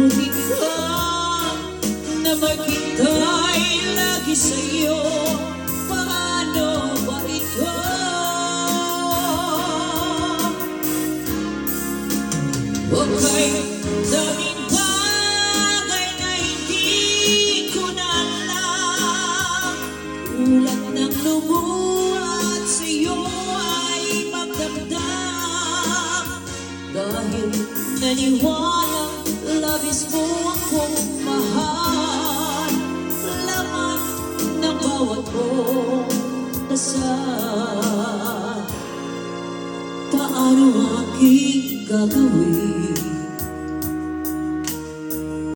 Muntik ka na maghintay lagi sa'yo. Paano ba ito? Okay, daming bagay na hindi ko na alam. Ulat ng lumulat sa'yo ay magdamdam. Dahil naniwala, labis mo akong mahal. Laman ng bawat mong dasal. Paano aking gagawin?